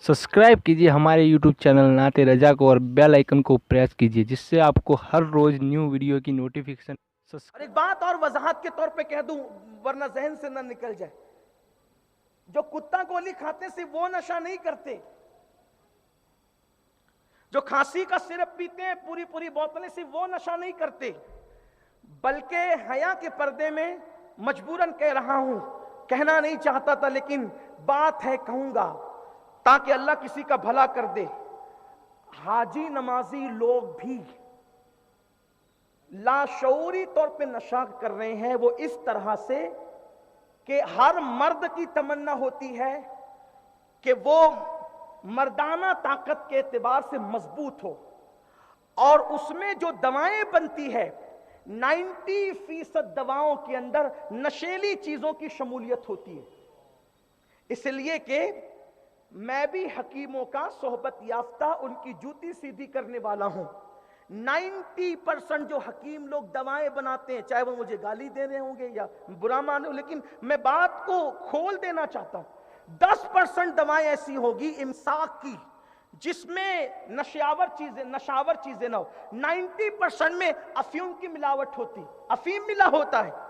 Subscribe कीजिए हमारे YouTube channel नाते रजा को और बेल आइकन को प्रेस कीजिए जिससे आपको हर रोज न्यू वीडियो की नोटिफिकेशन। और एक बात और वजाहत के तौर पे कह दूं वरना जहन से ना निकल जाए, जो कुत्ता गोली खाते से वो नशा नहीं करते, जो खांसी का सिरप पीते हैं पूरी पूरी बोतलें से वो नशा नहीं करते, बल्कि हया के पर्दे में मजबूरन कह रहा हूं, कहना नहीं चाहता था लेकिन बात है कहूंगा ताकि अल्लाह किसी का भला कर दे। हाजी नमाजी लोग भी लाशऊरी तौर पे नशा कर रहे हैं, वो इस तरह से कि हर मर्द की तमन्ना होती है कि वो मर्दाना ताकत के एतबार से मजबूत हो, और उसमें जो दवाएं बनती है 90% दवाओं के अंदर नशीली चीजों की शमूलियत होती है। इसलिए कि मैं भी हकीमों का सोहबत याफ्ता उनकी जूती सीधी करने वाला हूं। 90% जो हकीम लोग दवाएं बनाते हैं, चाहे वो मुझे गाली दे रहे होंगे या बुरा माने, लेकिन मैं बात को खोल देना चाहता हूं। 10% दवाएं ऐसी होगी इमसाक की जिसमें नशावर चीजें ना हो। 90% में अफीम की मिलावट होती, अफीम मिला होता है।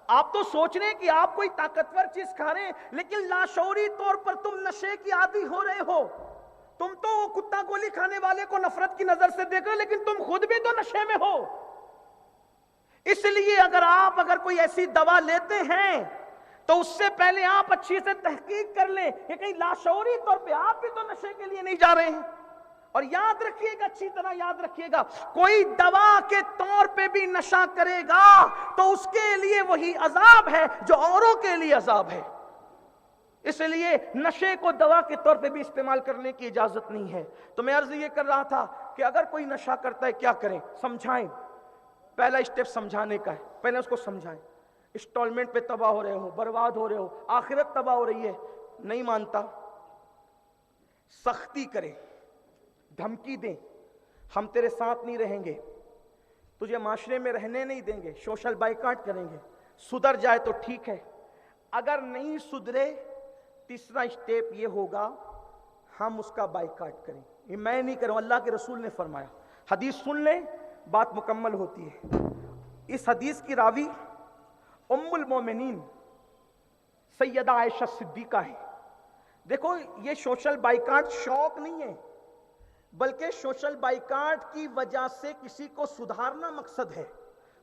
आप तो सोच रहे हैं कि आप कोई ताकतवर चीज खा रहे हैं, लेकिन लाशौरी तौर पर तुम नशे की आदी हो रहे हो। तुम तो कुत्ता गोली खाने वाले को नफरत की नजर से देख रहे हो, लेकिन तुम खुद भी तो नशे में हो। इसलिए अगर कोई ऐसी दवा लेते हैं तो उससे पहले आप अच्छी से तहकीक कर लें कि कहीं लाशौरी तौर पे आप भी तो नशे के लिए नहीं जा रहे हैं। और याद रखिएगा, अच्छी तरह याद रखिएगा, कोई दवा के तौर पे भी नशा करेगा तो उसके लिए वही अजाब है जो औरों के लिए अजाब है। इसलिए नशे को दवा के तौर पे भी इस्तेमाल करने की इजाजत नहीं है। तो मैं अर्ज ये कर रहा था कि अगर कोई नशा करता है क्या करें, समझाएं। पहला स्टेप समझाने का है, पहले उसको समझाएं। इंस्टॉलमेंट पे तबाह हो रहे हो, बर्बाद हो रहे हो, आखिरत तबाह हो रही है, नहीं मानता, सख्ती करें, धमकी दें, हम तेरे साथ नहीं रहेंगे, तुझे माशरे में रहने नहीं देंगे, सोशल बाइकाट करेंगे। सुधर जाए तो ठीक है, अगर नहीं सुधरे तीसरा स्टेप ये होगा हम उसका बाइकाट करें। ये मैं नहीं करूं, अल्लाह के रसूल ने फरमाया। हदीस सुन ले, बात मुकम्मल होती है। इस हदीस की रावी उम्मुल मोमिनीन सैयदा आयशा सिद्दीका है। देखो, ये सोशल बाइकाट शौक नहीं है, बल्कि सोशल बाइकाट की वजह से किसी को सुधारना मकसद है।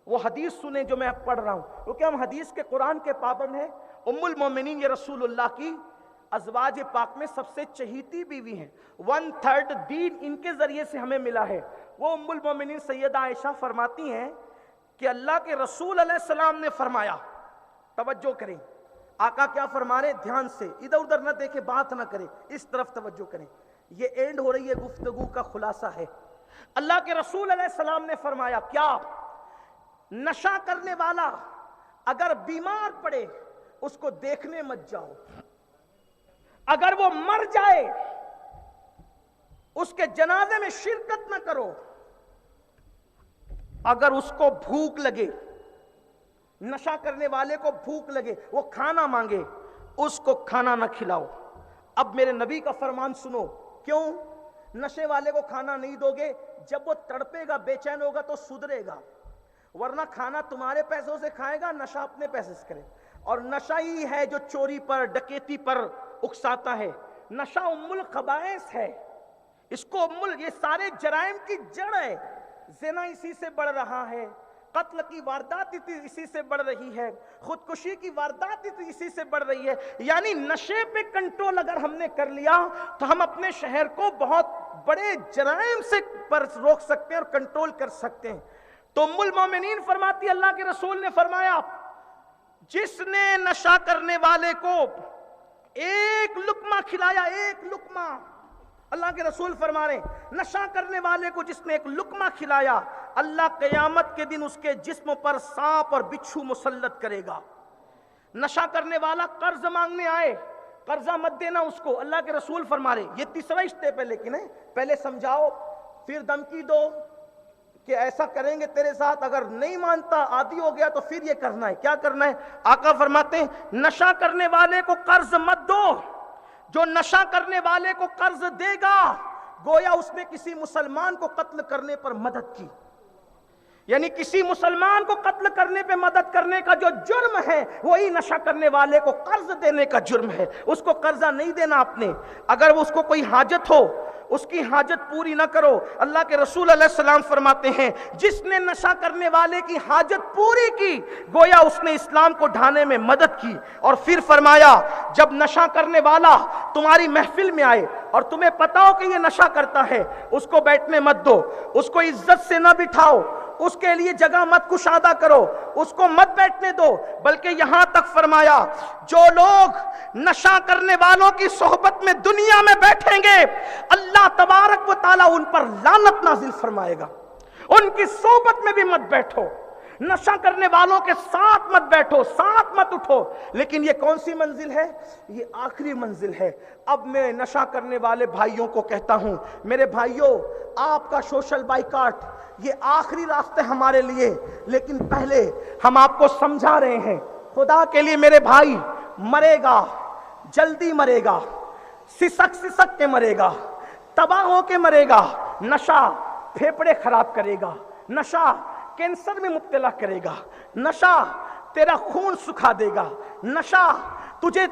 वो हदीस सुने जो मैं पढ़ रहा हूं, क्योंकि हम हदीस के कुरान के पाबंद हैं। उम्मुल मोमिनीन ये रसूलुल्लाह की अज़वाज पाक में सबसे चहीती बीवी हैं। 1/3 दीन इनके जरिए से हमें मिला है। वो उम्मुल मोमिनीन सैयदा आयशा फरमाती हैं कि अल्लाह के रसूल अलैहिस्सलाम ने फरमाया, तवज्जो करें, आका क्या फरमा रहे, ध्यान से, इधर उधर ना देखे, बात ना करें, इस तरफ तवज्जो करें। ये एंड हो रही है, गुफ्तगू का खुलासा है। अल्लाह के रसूल अलैहिस्सलाम ने फरमाया, क्या नशा करने वाला अगर बीमार पड़े उसको देखने मत जाओ, अगर वो मर जाए उसके जनाजे में शिरकत न करो, अगर उसको भूख लगे, नशा करने वाले को भूख लगे, वो खाना मांगे, उसको खाना न खिलाओ। अब मेरे नबी का फरमान सुनो, क्यों नशे वाले को खाना नहीं दोगे? जब वो तड़पेगा, बेचैन होगा तो सुधरेगा, वरना खाना तुम्हारे पैसों से खाएगा, नशा अपने पैसे से करे। और नशा ही है जो चोरी पर, डकैती पर उकसाता है। नशा उम्मुल खबाइस है, इसको ये सारे जराइम की जड़ है। ज़िना इसी से बढ़ रहा है, कत्ल की वारदात इसी से बढ़ रही है, खुदकुशी की वारदात इसी से बढ़ रही है। यानी नशे पे कंट्रोल अगर हमने कर लिया तो हम अपने शहर को बहुत बड़े जराइम से पर रोक सकते हैं और कंट्रोल कर सकते हैं। तो उम्मुल मोमिनीन फरमाती, अल्लाह के रसूल ने फरमाया, जिसने नशा करने वाले को एक लुकमा खिलाया, एक लुकमा, अल्लाह के रसूल फरमा रहे, नशा करने वाले को जिसने एक लुकमा खिलाया, अल्लाह क़यामत के दिन उसके जिस्म पर सांप और बिच्छू मुसल्लत करेगा। नशा करने वाला कर्ज मांगने आए, कर्जा मत देना उसको, अल्लाह के रसूल फरमा रहे, ये तीसरा स्टेप है। लेकिन है, पहले समझाओ, फिर धमकी दो कि ऐसा करेंगे तेरे साथ, अगर नहीं मानता, आदी हो गया तो फिर ये करना है। क्या करना है? आका फरमाते हैं, नशा करने वाले को कर्ज मत दो, جو نشہ کرنے والے کو قرض دے گا گویا اس نے کسی مسلمان کو قتل کرنے پر مدد کی، یعنی کسی مسلمان کو قتل کرنے پہ مدد کرنے کا جو جرم ہے وہی نشہ کرنے والے کو قرض دینے کا جرم ہے۔ اس کو قرضہ نہیں دینا آپ نے، اگر اس کو کوئی حاجت ہو اس کی حاجت پوری نہ کرو۔ اللہ کے رسول علیہ السلام فرماتے ہیں جس نے نشہ کرنے والے کی حاجت پوری کی گویا اس نے اسلام کو ڈھانے میں مدد کی۔ اور پھر فرمایا جب نشہ کرنے والا تمہاری محفل میں آئے اور تمہیں پتا ہو کہ یہ نشہ کرتا ہے، اس کو بیٹھنے مت دو، اس کو عزت سے نہ بٹھاؤ، اس کے لیے جگہ مت کشادہ کرو، اس کو مت بیٹھنے دو، بلکہ یہاں تک فرمایا جو لوگ نشہ کرنے والوں کی صحبت میں دنیا میں بیٹھیں گے اللہ تبارک و تعالیٰ ان پر لعنت نازل فرمائے گا۔ ان کی صحبت میں بھی مت بیٹھو، نشہ کرنے والوں کے ساتھ مت بیٹھو، ساتھ مت اٹھو۔ لیکن یہ کون سی منزل ہے؟ یہ آخری منزل ہے۔ اب میں نشہ کرنے والے بھائیوں کو کہتا ہوں میرے بھائیوں آپ کا سوشل بائیکاٹ یہ آخری راستے ہمارے لیے، لیکن پہلے ہم آپ کو سمجھا رہے ہیں خدا کے لیے میرے بھائی مرے گا، جلدی مرے گا، سسک سسک کے مرے گا، تباہ ہو کے مرے گا۔ نشہ پھیپڑے خراب کرے گا، نشہ کینسر میں مبتلا کرے گا، نشہ تیرا خون سکھا دے گا، نشہ تجھے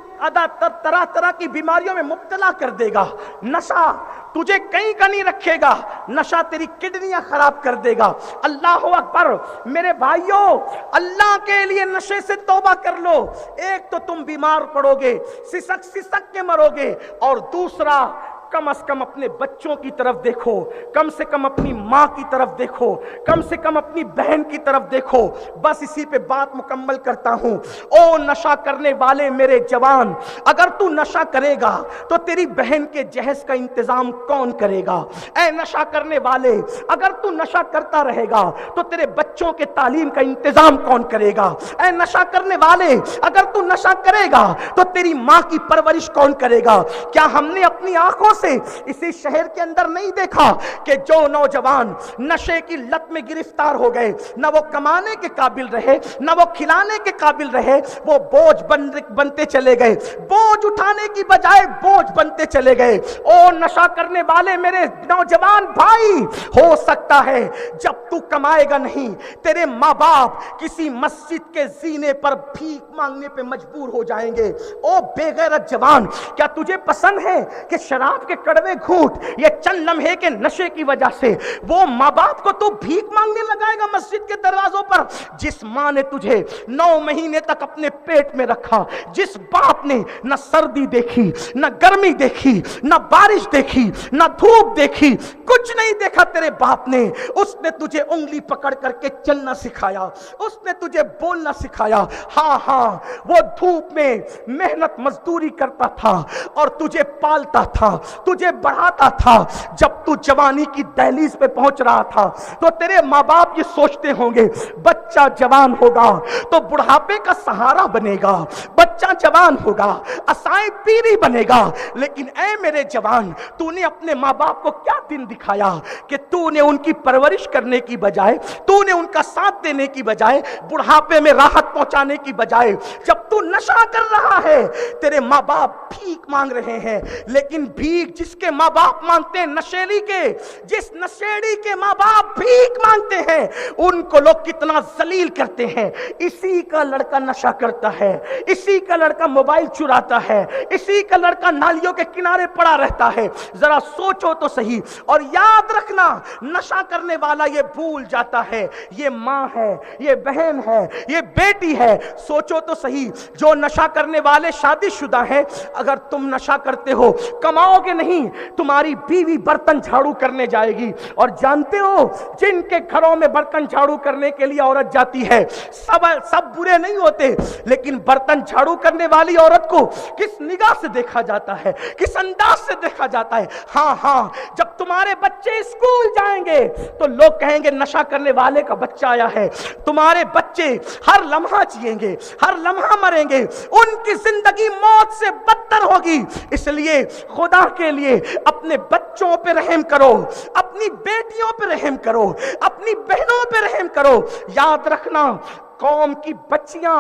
طرح طرح کی بیماریوں میں مبتلا کر دے گا، نشہ تجھے کہیں کا نہیں رکھے گا، نشہ تیری کڈنیاں خراب کر دے گا۔ اللہ اکبر میرے بھائیوں، اللہ کے لیے نشے سے توبہ کر لو۔ ایک تو تم بیمار پڑو گے، سسک سسک کے مرو گے، اور دوسرا کم از کم اپنے بچوں کی طرف دیکھو، کم سے کم اپنی ماں کی طرف دیکھو، کم سے کم اپنی بہن کی طرف دیکھو۔ بس اسی پہ بات مکمل کرتا ہوں۔ او نشہ کرنے والے میرے جوان، اگر تو نشہ کرے گا تو تیری بہن کے جہیز کا انتظام کون کرے گا؟ اے نشہ کرنے والے، اگر تو نشہ کرتا رہے گا تو تیرے بچوں کے تعلیم کا انتظام کون کرے گا؟ اے نشہ کرنے والے، اگر تو نشہ کرے گا تو تیری ماں کی پرورش کون کرے گا؟ کیا ہم نے اپنی آنکھوں سے اسی شہر کے اندر نہیں دیکھا کہ جو نوجوان نشے کی لت میں گرفتار ہو گئے نہ وہ کمانے کے قابل رہے نہ وہ کھلانے کے قابل رہے، وہ بوجھ بنتے چلے گئے، بوجھ اٹھانے کی بجائے بوجھ بنتے چلے گئے۔ او نشہ کرنے والے میرے نوجوان بھائی، ہو سکتا ہے جب تو کمائے گا نہیں تیرے ماں باپ کسی مسجد کے زینے پر بھیک مانگنے پہ مجبور ہو جائیں گے۔ او بے غیرت جوان، کیا تجھے پسند ہے کہ شراب کے کڑوے گھونٹ یہ چند لمحے کے نشے کی وجہ سے وہ ماں باپ کو تو بھیک مانگنے لگائے گا مسجد کے دروازوں پر؟ جس ماں نے تجھے 9 مہینے تک اپنے پیٹ میں رکھا، جس باپ نے نہ سردی دیکھی نہ گرمی دیکھی نہ بارش دیکھی نہ دھوپ دیکھی، کچھ نہیں دیکھا تیرے باپ نے، اس نے تجھے انگلی پکڑ کر کے چلنا سکھایا، اس نے تجھے بولنا سکھایا۔ ہاں ہاں، وہ دھوپ میں محنت مزدوری کرتا تھا اور تجھے پالتا تھا، تجھے بڑھاتا تھا۔ جب تو جوانی کی دہلیز پہ پہنچ رہا تھا تو تیرے ماں باپ یہ سوچتے ہوں گے بچہ جوان ہوگا تو بڑھاپے کا سہارا بنے گا، بچہ جوان ہوگا اسائیں پیری بنے گا۔ لیکن اے میرے جوان، تو نے اپنے ماں باپ کو کیا دن دکھایا کہ تو نے ان کی پرورش کرنے کی بجائے، تو نے ان کا ساتھ دینے کی بجائے، بڑھاپے میں راحت پہنچانے کی بجائے جب تو نشہ کر رہا ہے تیرے ماں باپ بھیک مانگ رہے ہیں۔ لیکن بھیک جس کے ماں باپ مانگتے ہیں، نشیڑی کے، جس نشیڑی کے ماں باپ بھیک مانگتے ہیں ان کو لوگ کتنا ذلیل کرتے ہیں۔ اسی کا لڑکا نشہ کرتا ہے، اسی کا لڑکا موبائل چراتا ہے، اسی کا لڑکا نالیوں کے کنارے پڑا رہتا ہے۔ ذرا سوچو تو صحیح، اور یاد رکھنا نشہ کرنے والا یہ بھول جاتا ہے یہ ماں ہے، یہ بہن ہے، یہ بیٹی ہے۔ سوچو تو صحیح، جو نشہ کرنے والے شادی شدہ ہیں، اگر تم نشہ کرتے ہو کماؤ گے نہیں، تمہاری بیوی برتن جھاڑو کرنے جائے گی، اور جانتے ہو جن کے گھروں میں برتن جھاڑو کرنے کے لیے عورت جاتی ہے سب برے نہیں ہوتے، لیکن برتن جھاڑو کرنے والی عورت کو کس نگاہ سے دیکھا جاتا ہے، کس انداز سے دیکھا جاتا ہے۔ ہاں ہاں، جب تمہارے بچے اسکول جائیں گے تو لوگ کہیں گے نشہ کرنے والے کا بچہ آیا ہے۔ تمہارے بچے ہر لمحہ جئیں گے، ہر لمحہ مریں گے، ان کی زندگی موت سے بدتر ہوگی۔ اس لیے خدا کے لیے اپنے بچوں پہ رحم کرو، اپنی بیٹیوں پہ رحم کرو، اپنی بہنوں پہ رحم کرو۔ یاد رکھنا कौम की बच्चियां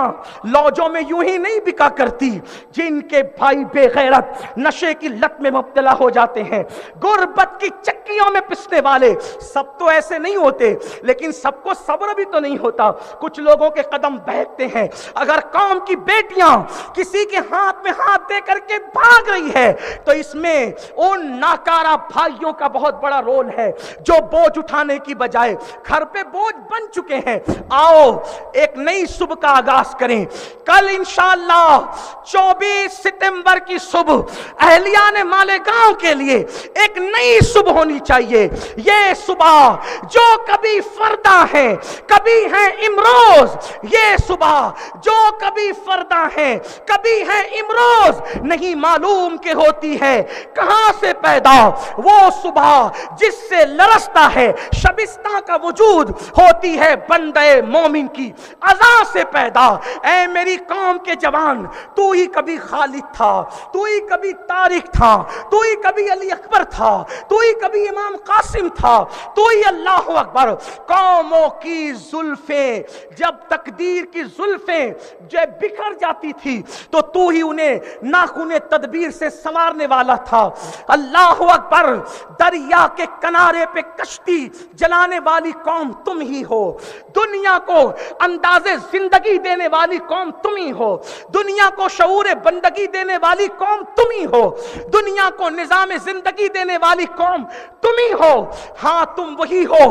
लॉजों में यूं ही नहीं बिका करती, जिनके भाई बेगैरत नशे की लत में मुब्तला हो जाते हैं, गुर्बत की चक्कियों में पिसने वाले। सब तो ऐसे नहीं होते, लेकिन सबको सब्र भी तो नहीं होता। कुछ लोगों के कदम बहकते हैं। अगर कौम की बेटियां किसी के हाथ में हाथ दे करके भाग रही है, तो इसमें उन नाकारा भाइयों का बहुत बड़ा रोल है, जो बोझ उठाने की बजाय घर पे बोझ बन चुके हैं। आओ एक नई सुबह का आगाज करें। कल इंशाअल्लाह 24 सितंबर की सुबह अहलियाने मालेगांव के लिए एक नई सुबह होनी चाहिए। ये सुबह जो कभी फरदा है, कभी है इमरोज, ये सुबह जो कभी फरदा है, कभी है इमरोज, नहीं मालूम के होती है कहां से पैदा। वो सुबह जिससे लरसता है शबिस्ता का वजूद, होती है बंदे मोमिन की अज़ा से पैदा। ऐ मेरी कौम के जवान, तू ही कभी खालिद था, तू ही कभी तारिक था, तू ही कभी अली अकबर था, तू ही कभी इमाम कासिम था, तू ही अल्लाह अकबर। कौमों की जुल्फें, जब तकदीर की जुल्फें जब बिखर जाती थी, तो तू ही उन्हें नाखूने तदबीर से संवारने वाला था। अल्लाह अकबर। दरिया के किनारे पे कश्ती जलाने वाली कौम तुम ही हो। दुनिया को अंदाजे जिंदगी देने वाली कौम तुम ही हो। दुनिया को शऊर बंदगी देने वाली कौम तुम ही हो। दुनिया को निजाम जिंदगी देने वाली कौम तुम ही हो। हाँ, तुम वही हो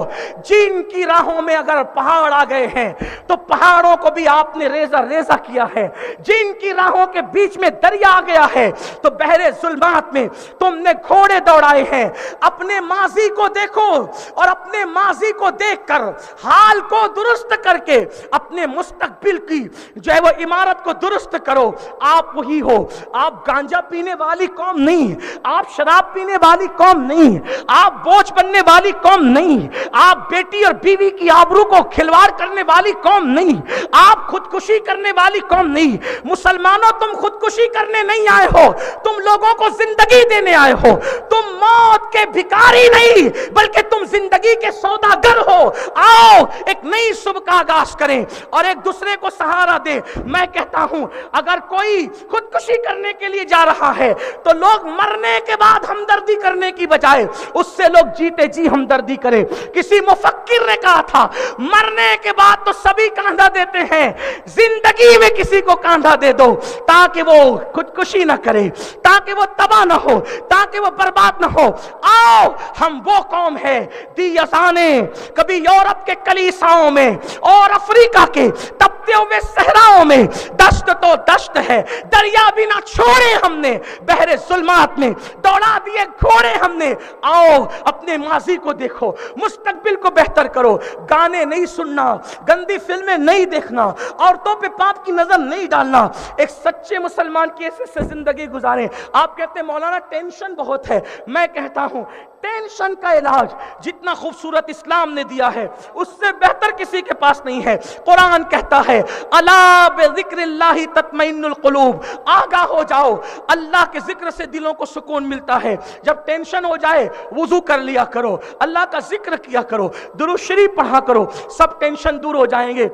जिनकी राहों में अगर पहाड़ आ गए हैं, तो पहाड़ों को भी आपने रेजा रेजा किया है। जिनकी राहों के बीच में दरिया आ गया है, तो बहरे जुल्मात में तुमने घोड़े दौड़ाए हैं। अपने माजी को देखो और अपने माजी को देखकर हाल को दुरुस्त करके अपने मुस्तकबिल की जो है वो इमारत को दुरुस्त करो। आप वही हो। आप गांजा पीने वाली कौम नहीं, आप शराब पीने वाली कौम नहीं, आप बोझ बनने वाली कौम नहीं, आप बेटी और बीवी की आबरू को खिलवाड़ करने वाली कौम नहीं, आप खुदकुशी करने वाली कौम नहीं। मुसलमानों, तुम खुदकुशी करने नहीं आए हो, तुम लोगों को जिंदगी देने आए हो। तुम मौत के भिखारी नहीं, बल्कि तुम जिंदगी के सौदागर हो। आओ एक नई सुबह का आगाज करें और एक दूसरे को सहारा दे। मैं कहता हूं, अगर कोई खुदकुशी करने के लिए जा रहा है, तो लोग मरने के बाद हमदर्दी करने की बजाय उससे लोग जीते जी हमदर्दी करें। किसी मुफक्किर ने कहा था, मरने के बाद तो सभी कांधा देते हैं, जिंदगी में किसी को कांधा दे दो ताकि वो खुदकुशी ना करे, ताकि वो तबाह ना हो, ताकि वो बर्बाद ना हो। आओ हम वो कौम है, दी अज़ाने कभी यूरोप के कलीसाओं में और अफ्रीका के तपते हुए सहराओं में, दश्त तो दश्त है, दरिया भी ना छोड़े हमने, बहरे जुल्मात में दौड़ा दिए घोड़े हमने। आओ अपने माजी को देखो, मुस्तकबिल को बेहतर करो। गाने नहीं सुनना, गंदी फिल्में नहीं देखना, औरतों पे पाप की नजर नहीं डालना। एक सच्चे मुसलमान कैसे से जिंदगी गुजारें। आप कहते हैं मौलाना टेंशन बहुत है। मैं कहता हूं, टेंशन का इलाज जितना खूबसूरत इस्लाम ने दिया है, उससे बेहतर किसी के पास नहीं है। कुरान कहता है, अला बिज़िक्रिल्लाहि तत्मइन्नुल कुलूब, आगाह हो जाओ, अल्लाह के जिक्र से दिलों को सुकून मिलता है। जब टेंशन हो जाए, वुजू कर लिया करो, अल्लाह का जिक्र किया करो, दुरूद शरीफ पढ़ा करो, सब टेंशन दूर हो जाएंगे।